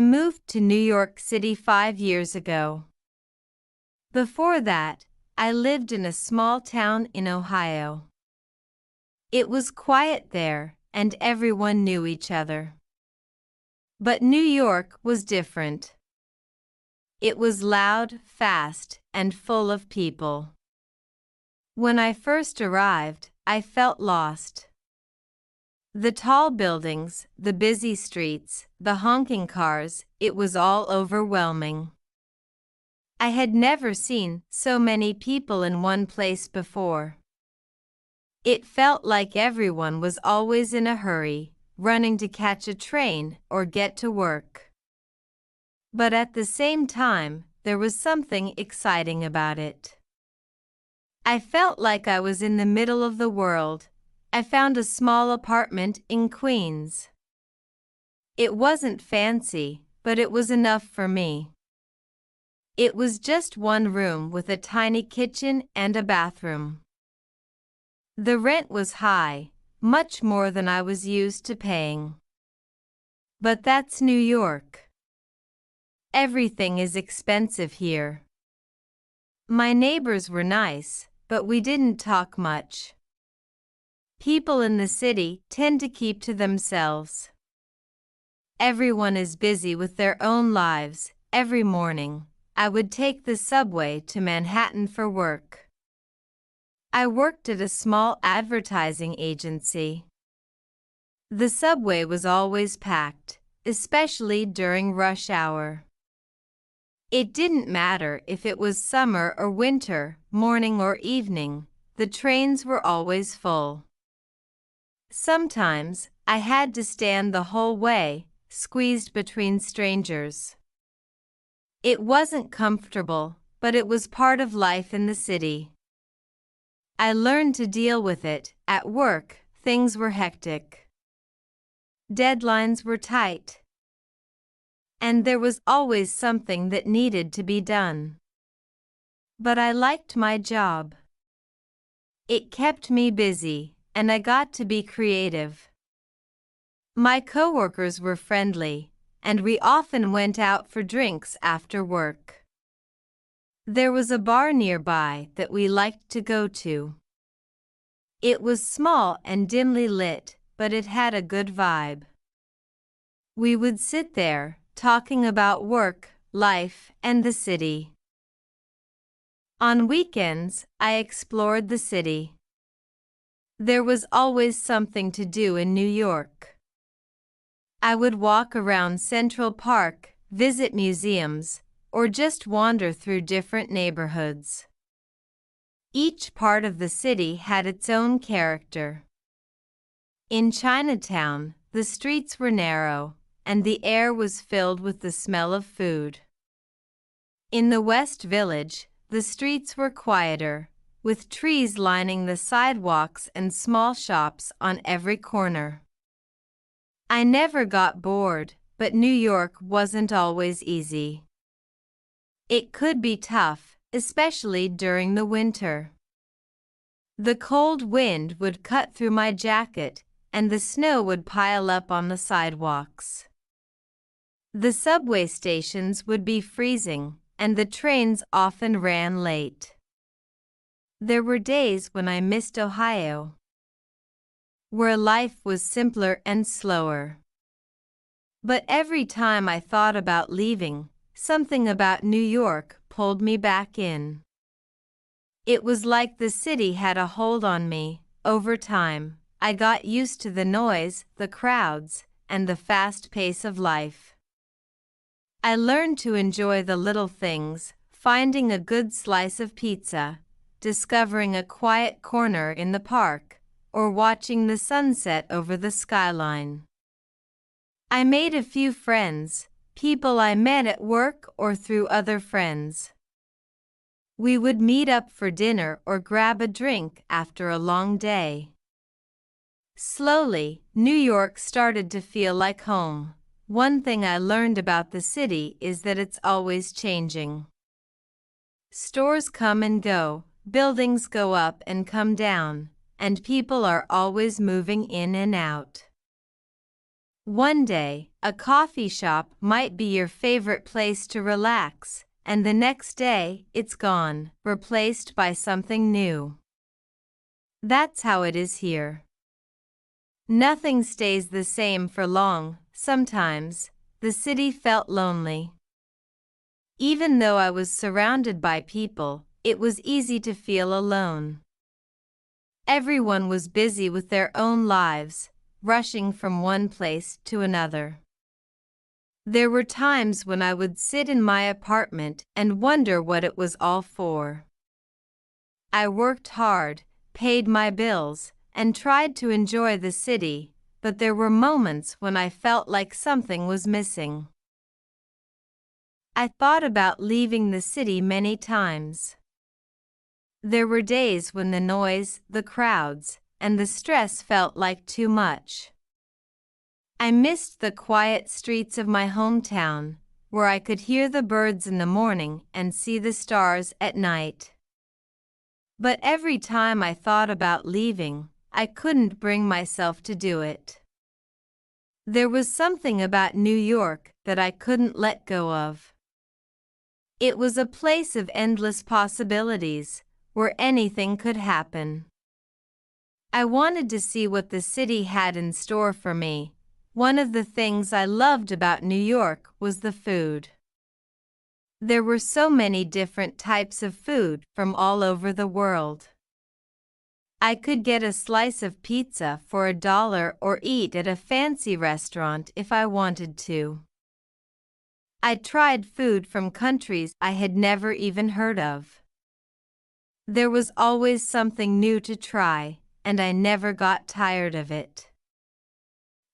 moved to New York City 5 years ago. Before that, I lived in a small town in Ohio. It was quiet there, and everyone knew each other. But New York was different. It was loud, fast, and full of people. When I first arrived, I felt lost. The tall buildings, the busy streets, the honking cars, it was all overwhelming. I had never seen so many people in one place before. It felt like everyone was always in a hurry, running to catch a train or get to work. But at the same time, there was something exciting about it. I felt like I was in the middle of the world. I found a small apartment in Queens. It wasn't fancy, but it was enough for me. It was just one room with a tiny kitchen and a bathroom. The rent was high, much more than I was used to paying. But that's New York. Everything is expensive here. My neighbors were nice, but we didn't talk much. People in the city tend to keep to themselves. Everyone is busy with their own lives. Every morning, I would take the subway to Manhattan for work. I worked at a small advertising agency. The subway was always packed, especially during rush hour. It didn't matter if it was summer or winter, morning or evening, the trains were always full. Sometimes, I had to stand the whole way, squeezed between strangers. It wasn't comfortable, but it was part of life in the city. I learned to deal with it. At work, things were hectic. Deadlines were tight. And there was always something that needed to be done. But I liked my job. It kept me busy, and I got to be creative. My coworkers were friendly, and we often went out for drinks after work. There was a bar nearby that we liked to go to. It was small and dimly lit, but it had a good vibe. We would sit there, talking about work, life, and the city. On weekends, I explored the city. There was always something to do in New York. I would walk around Central Park, visit museums, or just wander through different neighborhoods. Each part of the city had its own character. In Chinatown, the streets were narrow, and the air was filled with the smell of food. In the West Village, the streets were quieter, with trees lining the sidewalks and small shops on every corner. I never got bored, but New York wasn't always easy. It could be tough, especially during the winter. The cold wind would cut through my jacket, and the snow would pile up on the sidewalks. The subway stations would be freezing, and the trains often ran late. There were days when I missed Ohio, where life was simpler and slower. But every time I thought about leaving, something about New York pulled me back in. It was like the city had a hold on me. Over time, I got used to the noise, the crowds, and the fast pace of life. I learned to enjoy the little things, finding a good slice of pizza, discovering a quiet corner in the park, or watching the sunset over the skyline. I made a few friends, people I met at work or through other friends. We would meet up for dinner or grab a drink after a long day. Slowly, New York started to feel like home. One thing I learned about the city is that it's always changing. Stores come and go, buildings go up and come down, and people are always moving in and out. One day, a coffee shop might be your favorite place to relax, and the next day, it's gone, replaced by something new. That's how it is here. Nothing stays the same for long. Sometimes, the city felt lonely. Even though I was surrounded by people, it was easy to feel alone. Everyone was busy with their own lives, rushing from one place to another. There were times when I would sit in my apartment and wonder what it was all for. I worked hard, paid my bills, and tried to enjoy the city, but there were moments when I felt like something was missing. I thought about leaving the city many times. There were days when the noise, the crowds, and the stress felt like too much. I missed the quiet streets of my hometown, where I could hear the birds in the morning and see the stars at night. But every time I thought about leaving, I couldn't bring myself to do it. There was something about New York that I couldn't let go of. It was a place of endless possibilities, where anything could happen. I wanted to see what the city had in store for me. One of the things I loved about New York was the food. There were so many different types of food from all over the world. I could get a slice of pizza for $1 or eat at a fancy restaurant if I wanted to. I tried food from countries I had never even heard of. There was always something new to try, and I never got tired of it.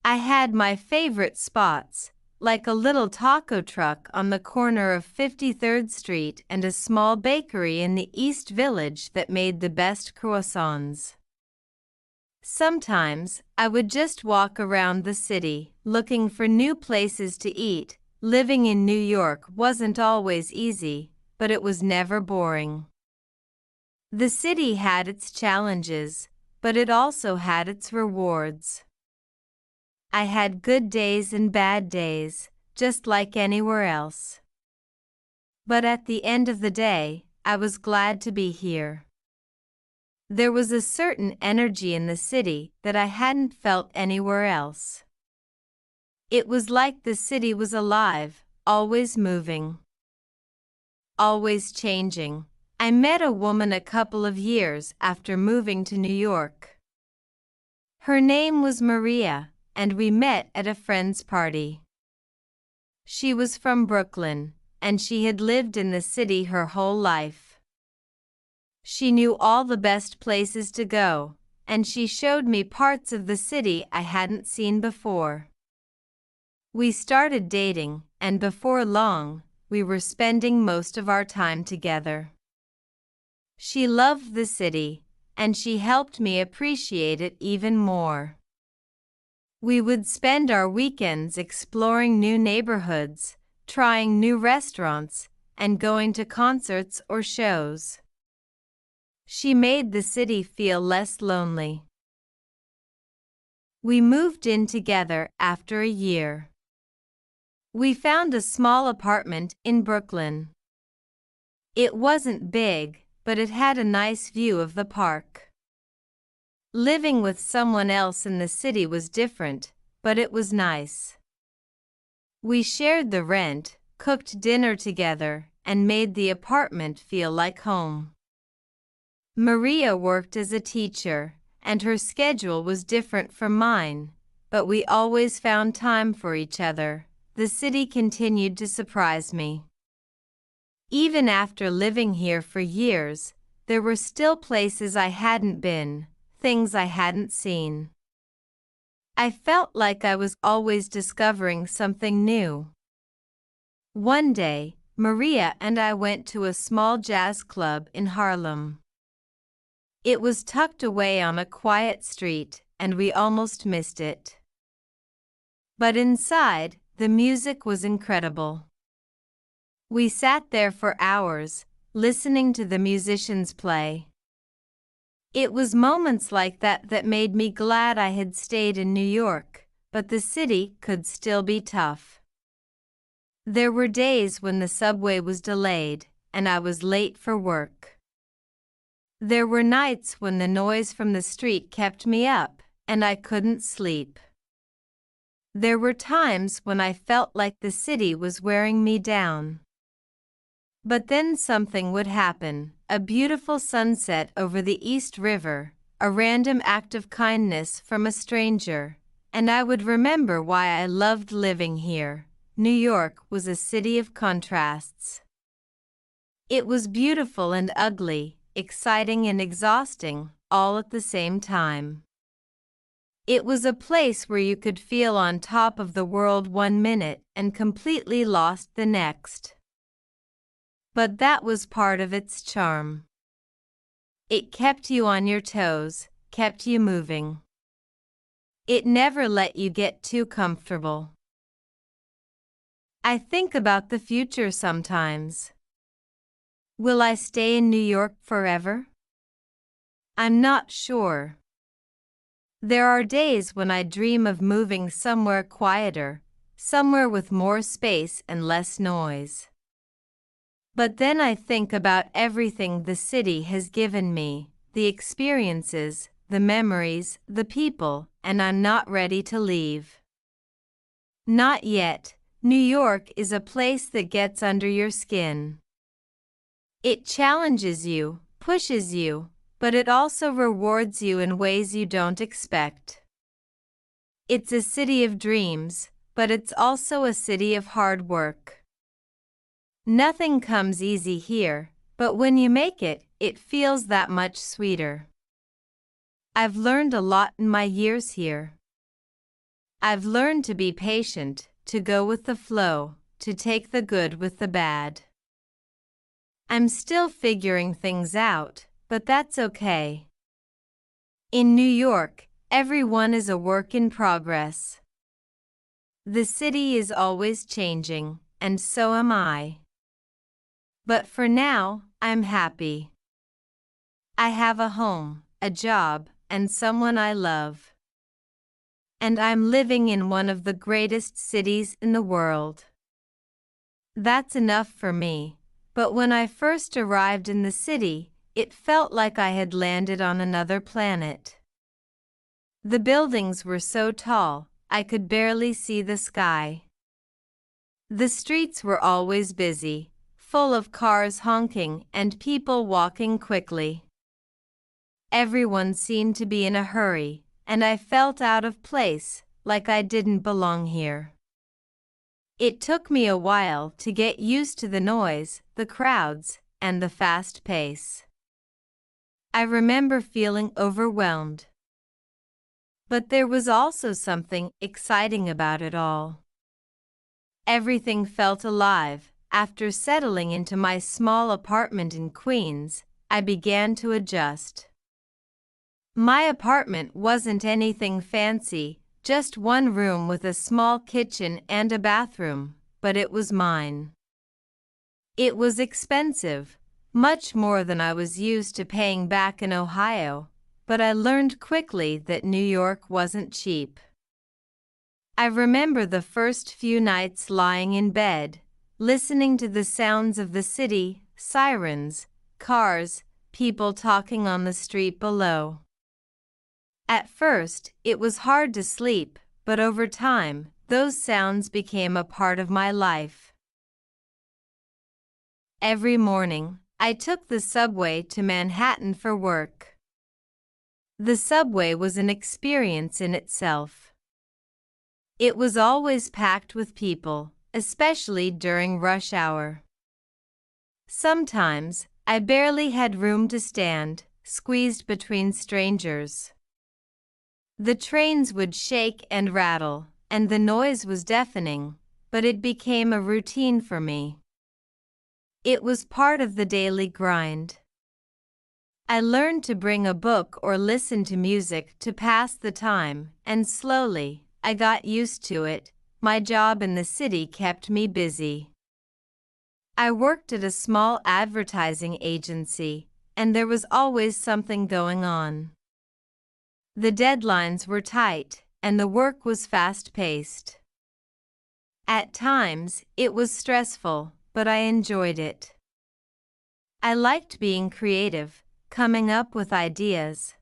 I had my favorite spots, like a little taco truck on the corner of 53rd Street and a small bakery in the East Village that made the best croissants. Sometimes, I would just walk around the city, looking for new places to eat. Living in New York wasn't always easy, but it was never boring. The city had its challenges, but it also had its rewards. I had good days and bad days, just like anywhere else. But at the end of the day, I was glad to be here. There was a certain energy in the city that I hadn't felt anywhere else. It was like the city was alive, always moving, always changing. I met a woman a couple of years after moving to New York. Her name was Maria, and we met at a friend's party. She was from Brooklyn, and she had lived in the city her whole life. She knew all the best places to go, and she showed me parts of the city I hadn't seen before. We started dating, and before long, we were spending most of our time together. She loved the city, and she helped me appreciate it even more. We would spend our weekends exploring new neighborhoods, trying new restaurants, and going to concerts or shows. She made the city feel less lonely. We moved in together after a year. We found a small apartment in Brooklyn. It wasn't big, but it had a nice view of the park. Living with someone else in the city was different, but it was nice. We shared the rent, cooked dinner together, and made the apartment feel like home. Maria worked as a teacher, and her schedule was different from mine, but we always found time for each other. The city continued to surprise me. Even after living here for years, there were still places I hadn't been, things I hadn't seen. I felt like I was always discovering something new. One day, Maria and I went to a small jazz club in Harlem. It was tucked away on a quiet street, and we almost missed it. But inside, the music was incredible. We sat there for hours, listening to the musicians play. It was moments like that that made me glad I had stayed in New York, but the city could still be tough. There were days when the subway was delayed, and I was late for work. There were nights when the noise from the street kept me up, and I couldn't sleep. There were times when I felt like the city was wearing me down. But then something would happen, a beautiful sunset over the East River, a random act of kindness from a stranger, and I would remember why I loved living here. New York was a city of contrasts. It was beautiful and ugly, exciting and exhausting, all at the same time. It was a place where you could feel on top of the world one minute and completely lost the next. But that was part of its charm. It kept you on your toes, kept you moving. It never let you get too comfortable. I think about the future sometimes. Will I stay in New York forever? I'm not sure. There are days when I dream of moving somewhere quieter, somewhere with more space and less noise. But then I think about everything the city has given me, the experiences, the memories, the people, and I'm not ready to leave. Not yet. New York is a place that gets under your skin. It challenges you, pushes you, but it also rewards you in ways you don't expect. It's a city of dreams, but it's also a city of hard work. Nothing comes easy here, but when you make it, it feels that much sweeter. I've learned a lot in my years here. I've learned to be patient, to go with the flow, to take the good with the bad. I'm still figuring things out, but that's okay. In New York, everyone is a work in progress. The city is always changing, and so am I. But for now, I'm happy. I have a home, a job, and someone I love. And I'm living in one of the greatest cities in the world. That's enough for me, but when I first arrived in the city, it felt like I had landed on another planet. The buildings were so tall, I could barely see the sky. The streets were always busy, full of cars honking and people walking quickly. Everyone seemed to be in a hurry, and I felt out of place, like I didn't belong here. It took me a while to get used to the noise, the crowds, and the fast pace. I remember feeling overwhelmed. But there was also something exciting about it all. Everything felt alive. After settling into my small apartment in Queens, I began to adjust. My apartment wasn't anything fancy, just one room with a small kitchen and a bathroom, but it was mine. It was expensive, much more than I was used to paying back in Ohio, but I learned quickly that New York wasn't cheap. I remember the first few nights lying in bed, listening to the sounds of the city, sirens, cars, people talking on the street below. At first, it was hard to sleep, but over time, those sounds became a part of my life. Every morning, I took the subway to Manhattan for work. The subway was an experience in itself. It was always packed with people, especially during rush hour. Sometimes, I barely had room to stand, squeezed between strangers. The trains would shake and rattle, and the noise was deafening, but it became a routine for me. It was part of the daily grind. I learned to bring a book or listen to music to pass the time, and slowly, I got used to it. My job in the city kept me busy. I worked at a small advertising agency, and there was always something going on. The deadlines were tight, and the work was fast-paced. At times, it was stressful, but I enjoyed it. I liked being creative, coming up with ideas,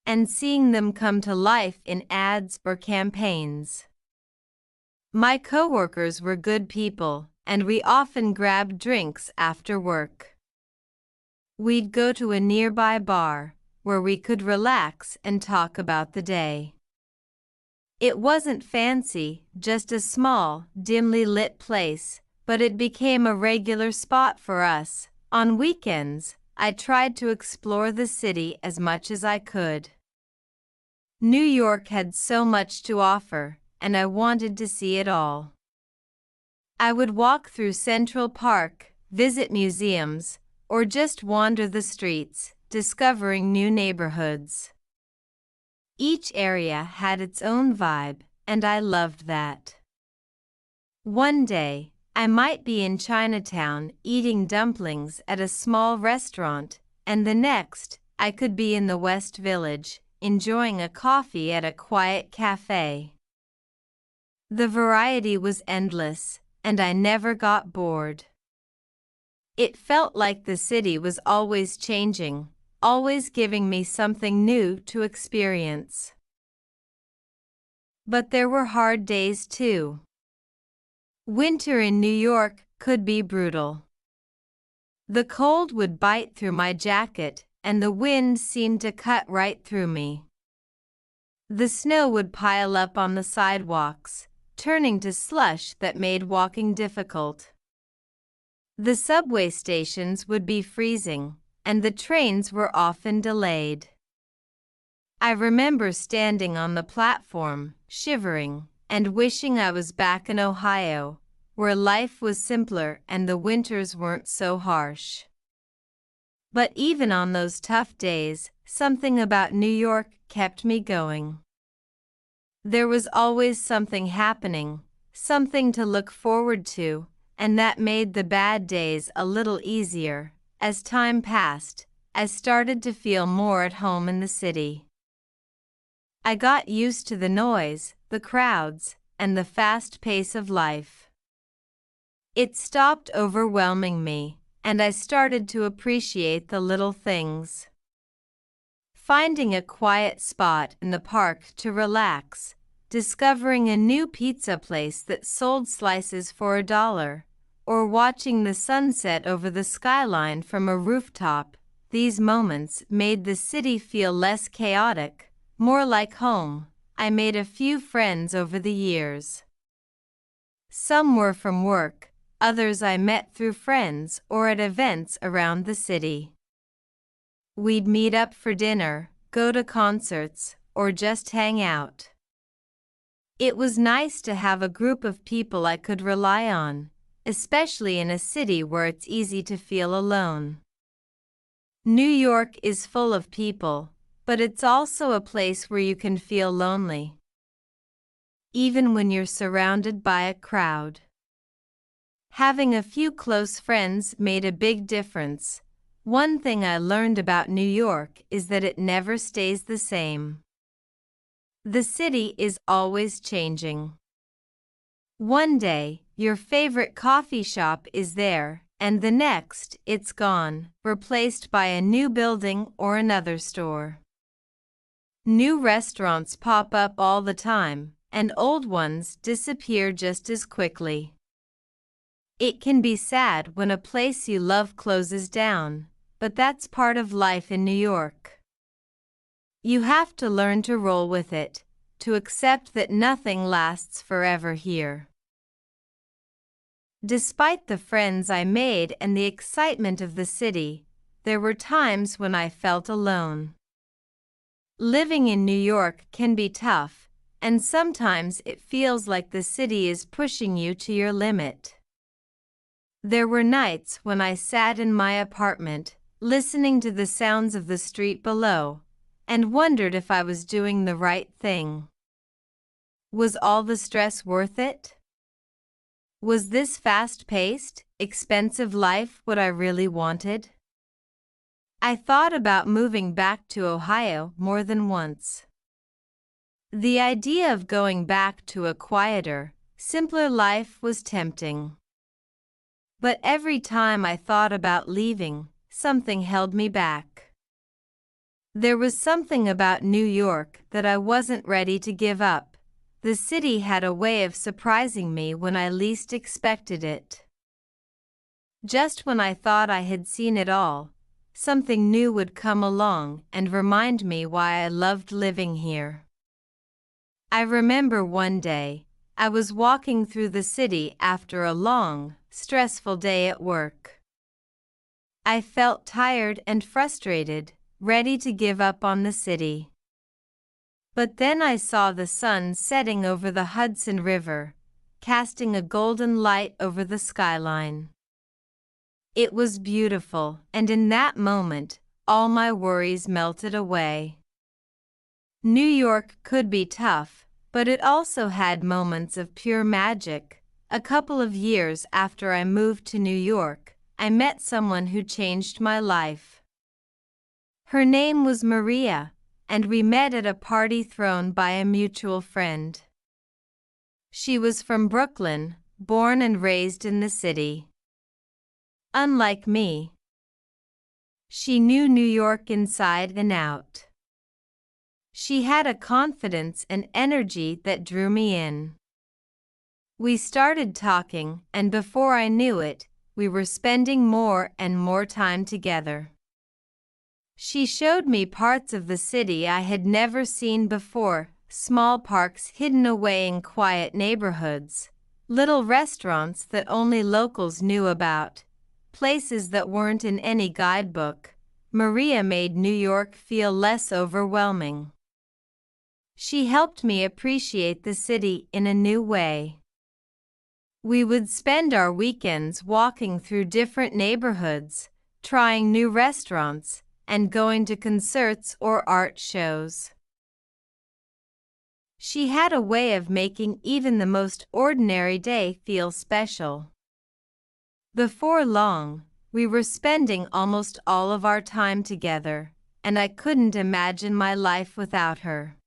and seeing them come to life in ads or campaigns. My coworkers were good people, and we often grabbed drinks after work. We'd go to a nearby bar, where we could relax and talk about the day. It wasn't fancy, just a small, dimly lit place, but it became a regular spot for us. On weekends, I tried to explore the city as much as I could. New York had so much to offer, and I wanted to see it all. I would walk through Central Park, visit museums, or just wander the streets, discovering new neighborhoods. Each area had its own vibe, and I loved that. One day, I might be in Chinatown eating dumplings at a small restaurant, and the next, I could be in the West Village, enjoying a coffee at a quiet cafe. The variety was endless, and I never got bored. It felt like the city was always changing, always giving me something new to experience. But there were hard days too. Winter in New York could be brutal. The cold would bite through my jacket, and the wind seemed to cut right through me. The snow would pile up on the sidewalks, turning to slush that made walking difficult. The subway stations would be freezing, and the trains were often delayed. I remember standing on the platform, shivering, and wishing I was back in Ohio, where life was simpler and the winters weren't so harsh. But even on those tough days, something about New York kept me going. There was always something happening, something to look forward to, and that made the bad days a little easier. As time passed, I started to feel more at home in the city. I got used to the noise, the crowds, and the fast pace of life. It stopped overwhelming me, and I started to appreciate the little things. Finding a quiet spot in the park to relax, discovering a new pizza place that sold slices for $1, or watching the sunset over the skyline from a rooftop, these moments made the city feel less chaotic, more like home. I made a few friends over the years. Some were from work, others I met through friends or at events around the city. We'd meet up for dinner, go to concerts, or just hang out. It was nice to have a group of people I could rely on, especially in a city where it's easy to feel alone. New York is full of people, but it's also a place where you can feel lonely, even when you're surrounded by a crowd. Having a few close friends made a big difference. One thing I learned about New York is that it never stays the same. The city is always changing. One day, your favorite coffee shop is there, and the next, it's gone, replaced by a new building or another store. New restaurants pop up all the time, and old ones disappear just as quickly. It can be sad when a place you love closes down, but that's part of life in New York. You have to learn to roll with it, to accept that nothing lasts forever here. Despite the friends I made and the excitement of the city, there were times when I felt alone. Living in New York can be tough, and sometimes it feels like the city is pushing you to your limit. There were nights when I sat in my apartment, listening to the sounds of the street below, and wondered if I was doing the right thing. Was all the stress worth it? Was this fast-paced, expensive life what I really wanted? I thought about moving back to Ohio more than once. The idea of going back to a quieter, simpler life was tempting. But every time I thought about leaving, something held me back. There was something about New York that I wasn't ready to give up. The city had a way of surprising me when I least expected it. Just when I thought I had seen it all, something new would come along and remind me why I loved living here. I remember one day, I was walking through the city after a long, stressful day at work. I felt tired and frustrated, ready to give up on the city. But then I saw the sun setting over the Hudson River, casting a golden light over the skyline. It was beautiful, and in that moment, all my worries melted away. New York could be tough, but it also had moments of pure magic. A couple of years after I moved to New York, I met someone who changed my life. Her name was Maria, and we met at a party thrown by a mutual friend. She was from Brooklyn, born and raised in the city. Unlike me, she knew New York inside and out. She had a confidence and energy that drew me in. We started talking, and before I knew it, we were spending more and more time together. She showed me parts of the city I had never seen before, small parks hidden away in quiet neighborhoods, little restaurants that only locals knew about, places that weren't in any guidebook. Maria made New York feel less overwhelming. She helped me appreciate the city in a new way. We would spend our weekends walking through different neighborhoods, trying new restaurants, and going to concerts or art shows. She had a way of making even the most ordinary day feel special. Before long, we were spending almost all of our time together, and I couldn't imagine my life without her.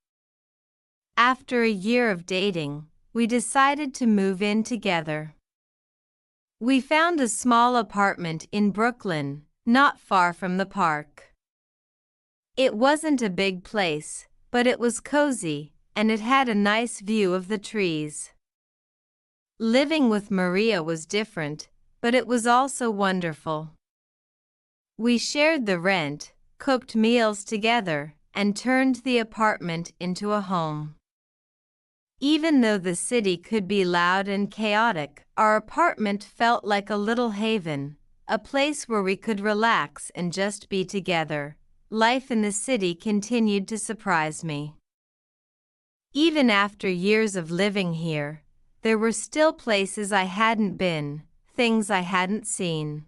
After a year of dating, we decided to move in together. We found a small apartment in Brooklyn, not far from the park. It wasn't a big place, but it was cozy, and it had a nice view of the trees. Living with Maria was different, but it was also wonderful. We shared the rent, cooked meals together, and turned the apartment into a home. Even though the city could be loud and chaotic, our apartment felt like a little haven, a place where we could relax and just be together. Life in the city continued to surprise me. Even after years of living here, there were still places I hadn't been, things I hadn't seen.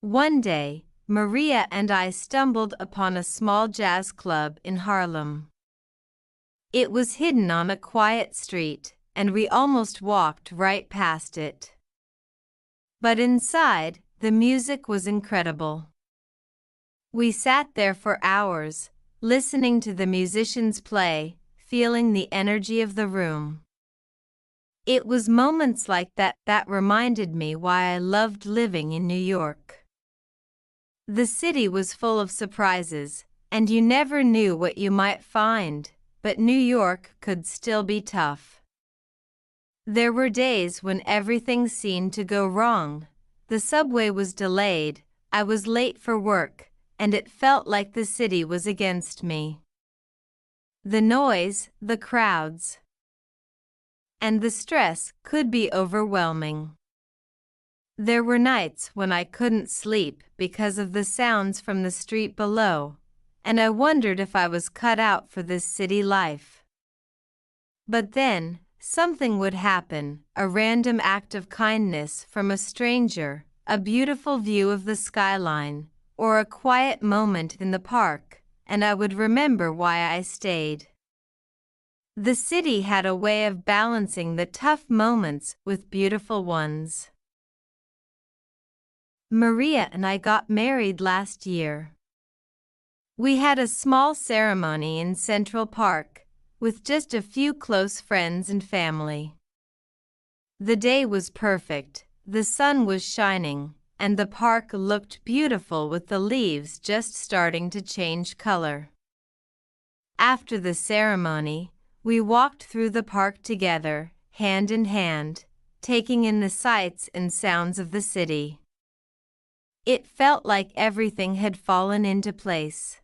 One day, Maria and I stumbled upon a small jazz club in Harlem. It was hidden on a quiet street, and we almost walked right past it. But inside, the music was incredible. We sat there for hours, listening to the musicians play, feeling the energy of the room. It was moments like that that reminded me why I loved living in New York. The city was full of surprises, and you never knew what you might find, but New York could still be tough. There were days when everything seemed to go wrong. The subway was delayed, I was late for work, and it felt like the city was against me. The noise, the crowds, and the stress could be overwhelming. There were nights when I couldn't sleep because of the sounds from the street below, and I wondered if I was cut out for this city life. But then, something would happen, a random act of kindness from a stranger, a beautiful view of the skyline, or a quiet moment in the park, and I would remember why I stayed. The city had a way of balancing the tough moments with beautiful ones. Maria and I got married last year. We had a small ceremony in Central Park, with just a few close friends and family. The day was perfect, the sun was shining, and the park looked beautiful with the leaves just starting to change color. After the ceremony, we walked through the park together, hand in hand, taking in the sights and sounds of the city. It felt like everything had fallen into place.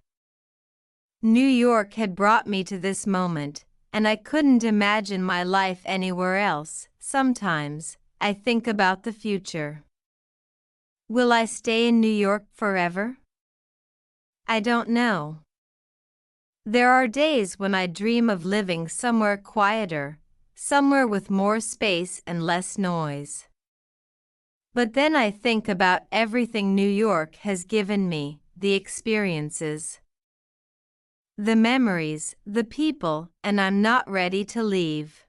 New York had brought me to this moment, and I couldn't imagine my life anywhere else. Sometimes, I think about the future. Will I stay in New York forever? I don't know. There are days when I dream of living somewhere quieter, somewhere with more space and less noise. But then I think about everything New York has given me, the experiences, the memories, the people, and I'm not ready to leave.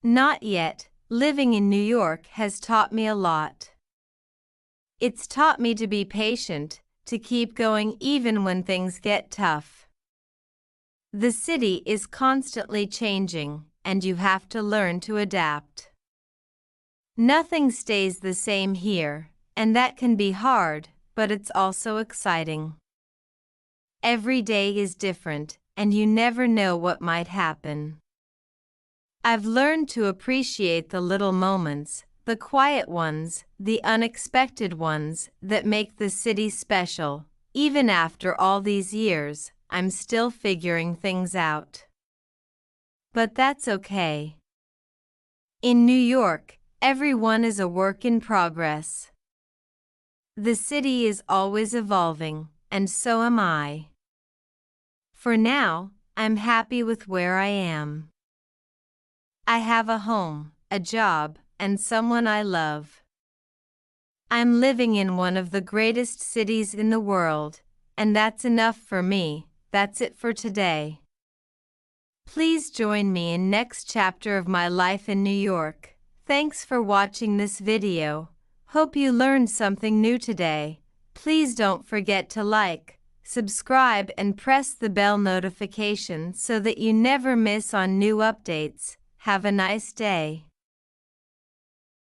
Not yet. Living in New York has taught me a lot. It's taught me to be patient, to keep going even when things get tough. The city is constantly changing, and you have to learn to adapt. Nothing stays the same here, and that can be hard, but it's also exciting. Every day is different, and you never know what might happen. I've learned to appreciate the little moments, the quiet ones, the unexpected ones that make the city special. Even after all these years, I'm still figuring things out. But that's okay. In New York, everyone is a work in progress. The city is always evolving, and so am I. For now, I'm happy with where I am. I have a home, a job, and someone I love. I'm living in one of the greatest cities in the world, and that's enough for me. That's it for today. Please join me in next chapter of my life in New York. Thanks for watching this video. Hope you learned something new today. Please don't forget to like, subscribe, and press the bell notification so that you never miss on new updates. Have a nice day.